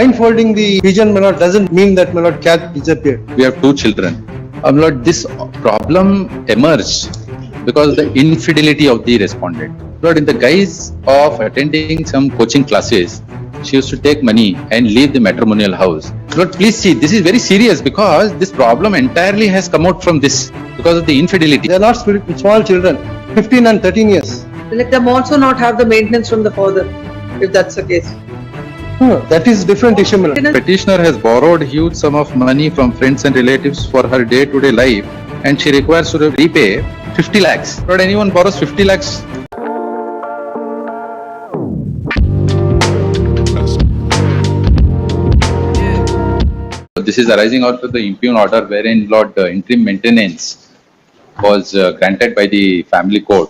blindfolding the pigeon, my lord, doesn't mean that, my lord, cat disappeared. We have 2 children. My lord, this problem emerged because of the infidelity of the respondent. Lord, in the guise of attending some coaching classes, she used to take money and leave the matrimonial house. Lord, please see, this is very serious because this problem entirely has come out from this because of the infidelity. They are not small children, 15 and 13 years. Let them also not have the maintenance from the father, if that's the case. That is different issue, my lord. Petitioner has borrowed huge sum of money from friends and relatives for her day-to-day life and she requires to repay 50 lakhs. Lord, anyone borrows 50 lakhs? This is arising out of the impugn order wherein Lord interim maintenance was granted by the family court.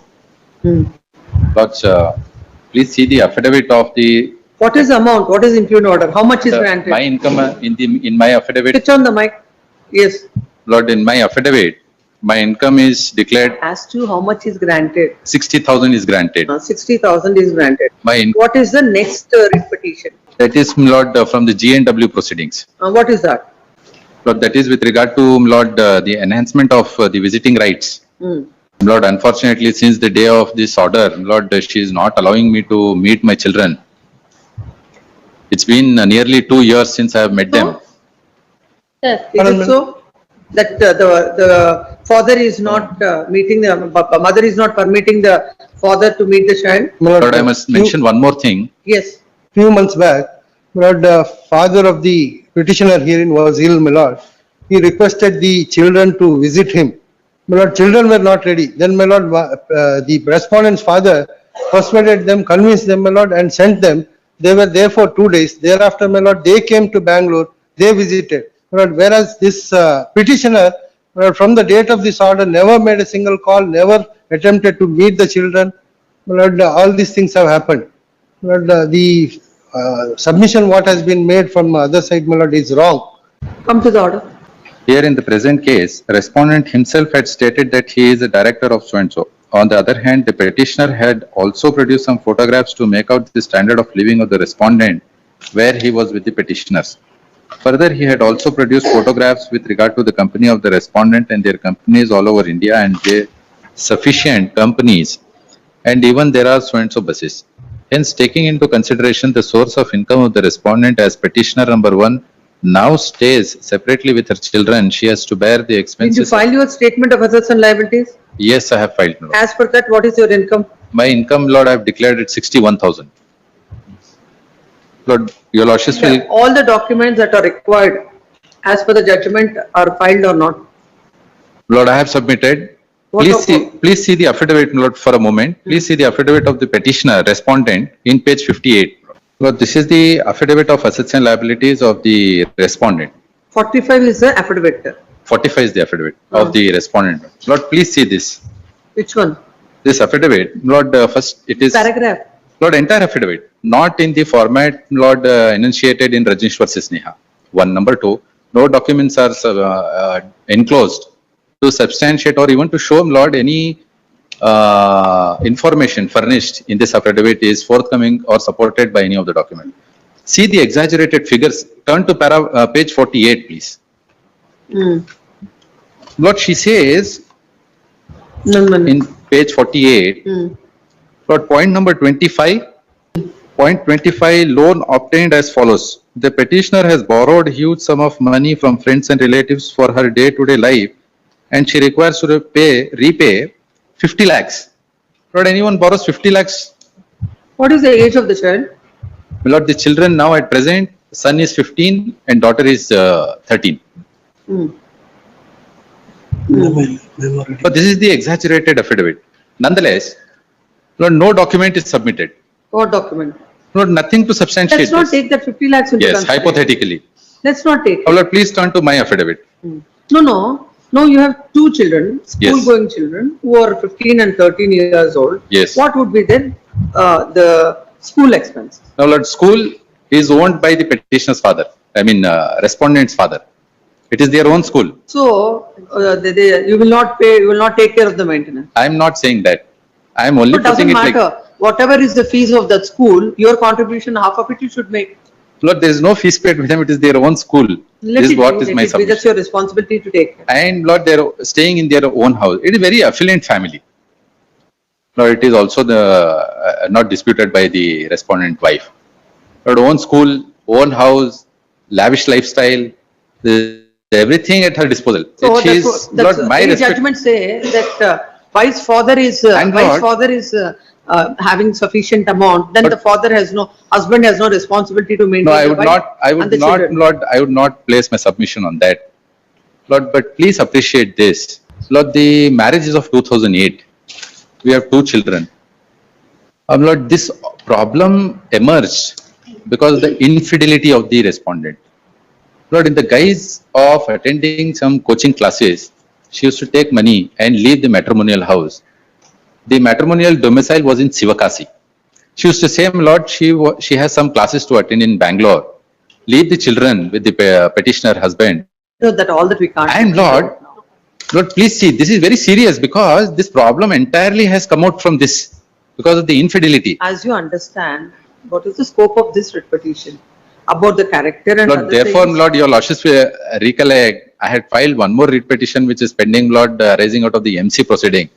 Lord, please see the affidavit of the. What is the amount? What is impugn order? How much is granted? My income in my affidavit. Switch on the mic. Yes. Lord, in my affidavit, my income is declared. As to how much is granted? 60,000 is granted. 60,000 is granted. What is the next petition? That is, Lord, from the G&W proceedings. What is that? Lord, that is with regard to, Lord, the enhancement of the visiting rights. Lord, unfortunately, since the day of this order, Lord, she is not allowing me to meet my children. It's been nearly 2 years since I have met them. Is it so that the father is not meeting the mother is not permitting the father to meet the child? Lord, I must mention one more thing. Yes. Few months back, my lord, the father of the petitioner herein was ill, my lord. He requested the children to visit him. My lord, children were not ready. Then, my lord, the respondent's father persuaded them, convinced them, my lord, and sent them. They were there for 2 days. Thereafter, my lord, they came to Bangalore. They visited. My lord, whereas this petitioner, my lord, from the date of this order, never made a single call, never attempted to meet the children. My lord, all these things have happened. My lord, the submission what has been made from other side, my lord, is wrong. Come to the order. Here in the present case, respondent himself had stated that he is a director of so-and-so. On the other hand, the petitioner had also produced some photographs to make out the standard of living of the respondent where he was with the petitioners. Further, he had also produced photographs with regard to the company of the respondent and their companies all over India and their sufficient companies. And even there are so-and-so buses. Hence, taking into consideration the source of income of the respondent as petitioner number 1 now stays separately with her children, she has to bear the expenses. Did you file your statement of assets and liabilities? Yes, I have filed. Lord. As per that, what is your income? My income, Lord, I have declared it 61,000. Lord, your lordship will. All the documents that are required as per the judgment are filed or not? Lord, I have submitted. Please see the affidavit, Lord, for a moment. Please see the affidavit of the petitioner, respondent, in page 58. Lord, this is the affidavit of assets and liabilities of the respondent. 45 is the affidavit. 45 is the affidavit of the respondent. Lord, please see this. Which one? This affidavit, Lord, first it is. Paragraph. Lord, entire affidavit, not in the format, Lord, enunciated in Rajneesh versus Neha. 1. Number 2, no documents are enclosed to substantiate or even to show, Lord, any information furnished in this affidavit is forthcoming or supported by any of the document. See the exaggerated figures. Turn to page 48, please. Lord, she says in page 48, Lord, point number 25, point 25, loan obtained as follows. The petitioner has borrowed huge sum of money from friends and relatives for her day-to-day life and she requires to repay 50 lakhs. Lord, anyone borrows 50 lakhs? What is the age of the child? Lord, the children now at present, son is 15 and daughter is 13. But this is the exaggerated affidavit. Nonetheless, Lord, no document is submitted. What document? Lord, nothing to substantiate. Let's not take that 50 lakhs into consideration. Yes, hypothetically. Let's not take. Lord, please turn to my affidavit. No, you have 2 children, school-going children, who are 15 and 13 years old. Yes. What would be then the school expense? Now, Lord, school is owned by the petitioner's father. I mean, respondent's father. It is their own school. So, you will not pay, you will not take care of the maintenance. I am not saying that. I am only But putting it doesn't matter. like. Whatever is the fees of that school, your contribution, half of it you should make. Lord, there is no fees paid with them, it is their own school. This is what is my That's submission. your responsibility to take. And Lord, they are staying in their own house. It is very affluent family. Lord, it is also not disputed by the respondent wife. Lord, own school, own house, lavish lifestyle, everything at her disposal. So She is, Lord, my any respect. judgment say that wife's father is having sufficient amount, then But- the husband has no responsibility to maintain No, I the would wife not, I and would the not, children. Lord, I would not place my submission on that. Lord, but please appreciate this. Lord, the marriage is of 2008. We have 2 children. Lord, this problem emerged because of the infidelity of the respondent. Lord, in the guise of attending some coaching classes, she used to take money and leave the matrimonial house. The matrimonial domicile was in Sivakasi. She used to say, Lord, she has some classes to attend in Bangalore. Leave the children with the petitioner husband. No, that all that we can't. And Lord, please see, this is very serious because this problem entirely has come out from this because of the infidelity. As you understand, what is the scope of this writ petition? About the character and Lord, other therefore, things? Lord, your lordship recollect, I had filed one more writ petition which is pending, Lord, arising out of the MC proceeding.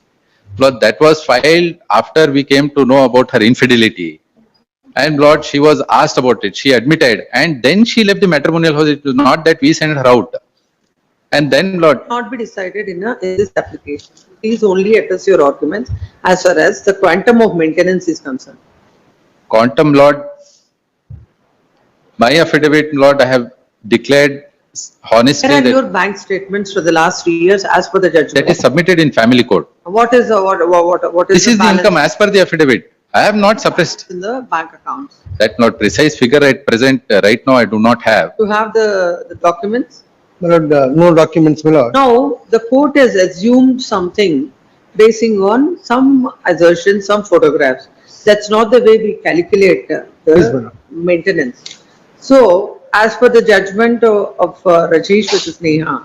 Lord, that was filed after we came to know about her infidelity. And Lord, she was asked about it. She admitted, and then she left the matrimonial house. It was not that we sent her out. And then, Lord, Not be decided in this application. Please only address your arguments as far as the quantum of maintenance is concerned. quantum, Lord, my affidavit, Lord, I have declared honestly Where are that your bank statements for the last 3 years as per the that judgment? is submitted in family court. What is what This is the balance income as per the affidavit. I have not suppressed in the bank accounts? that. Not precise figure at present, right now, I do not have. You have the documents? My lord, no documents, my lord. Now, the court has assumed something basing on some assertions, some photographs. That's not the way we calculate Yes, the madam. maintenance. So, as per the judgment of Rajesh versus Neha,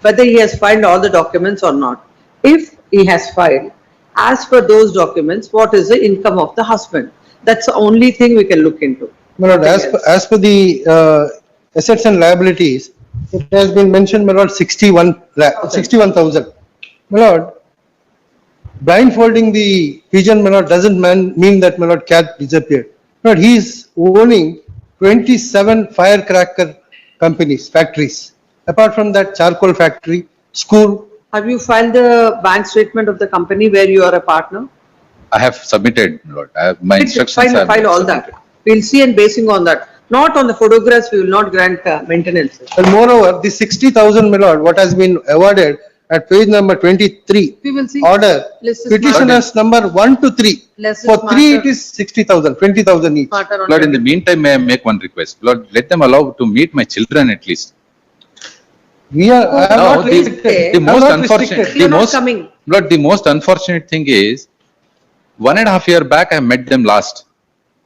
whether he has filed all the documents or not. If he has filed, as per those documents, what is the income of the husband? That's the only thing we can look into. My lord, Nothing else. as per the assets and liabilities, it has been mentioned, my lord, 61,000. My lord, blindfolding the pigeon, my lord, doesn't mean that, my lord, cat disappeared. My lord, he is owning 27 firecracker companies, factories. Apart from that, charcoal factory, school. Have you filed the bank statement of the company where you are a partner? I have submitted, Lord. I have, my instructions have File all submitted. that. We'll see and basing on that. Not on the photographs, we will not grant maintenance. And moreover, the 60,000, my lord, what has been awarded at page number 23, We will see. order, Less is petitioners number 1 to 3. Less is For 3, matter. it is 60,000, 20,000 each. Matter on Lord, in the meantime, may I make one request? Lord, let them allow to meet my children at least. We are, I have No, not the restricted. I have most not unfortunate, restricted. the You're not most, coming. Lord, the most unfortunate thing is, 1.5 years back, I met them last.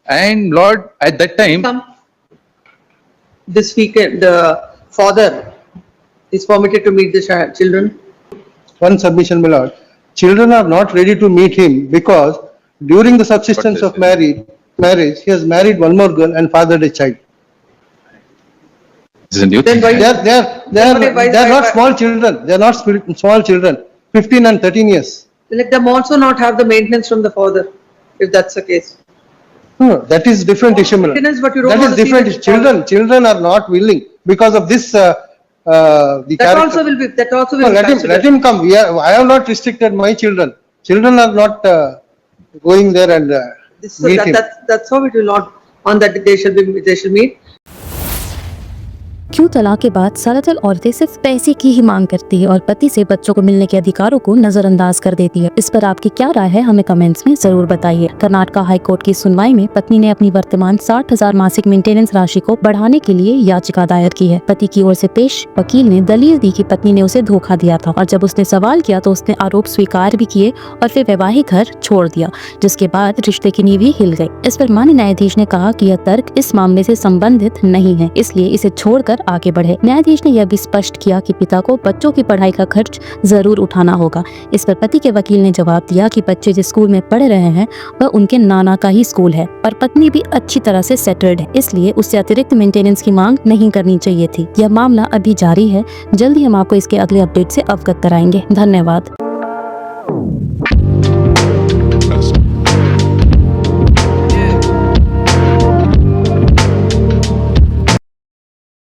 And Lord, at that time, Come. This weekend, the father is permitted to meet the children. One submission, my lord. Children are not ready to meet him because during the subsistence What of they marriage, he has married one more girl and fathered a child. this is a new Then thing. why- They are not small children. They are not small children, 15 and 13 years. Let them also not have the maintenance from the father, if that's the case. No, that is different issue, my lord. Maintenance, but you don't That want is to see different. the Children are not willing because of this, the That character. also will be, that also No, will be let considered. him come. I have not restricted my children. Children are not going there and meet him. That's how it will not, on that they shall meet. क्यों तलाक के बाद ज्यादातर औरतें सिर्फ पैसे की ही मांग करती है और पति से बच्चों को मिलने के अधिकारों को नजरअंदाज कर देती है? इस पर आपकी क्या राय है, हमें कमेंट्स में जरूर बताइए। कर्नाटका हाई कोर्ट की सुनवाई में पत्नी ने अपनी वर्तमान 60,000 मासिक मेंटेनेंस राशि को बढ़ाने के लिए याचिका दायर की है। पति की ओर से पेश वकील ने दलील दी कि पत्नी ने उसे धोखा दिया था और जब उसने सवाल किया तो उसने आरोप स्वीकार भी किए और फिर वैवाहिक घर छोड़ दिया, जिसके बाद रिश्ते की नींव ही हिल गई। इस पर माननीय न्यायाधीश ने कहा कि यह तर्क इस मामले से संबंधित नहीं है, इसलिए इसे छोड़कर लेकर आगे बढ़े। न्यायाधीश ने यह भी स्पष्ट किया कि पिता को बच्चों की पढ़ाई का खर्च जरूर उठाना होगा। इस पर पति के वकील ने जवाब दिया कि बच्चे जिस स्कूल में पढ़ रहे हैं वह उनके नाना का ही स्कूल है और पत्नी भी अच्छी तरह से सेटल्ड है, इसलिए उससे अतिरिक्त मेंटेनेंस की मांग नहीं करनी चाहिए थी। यह मामला अभी जारी है, जल्दी हम आपको इसके अगले अपडेट से अवगत कराएंगे। धन्यवाद।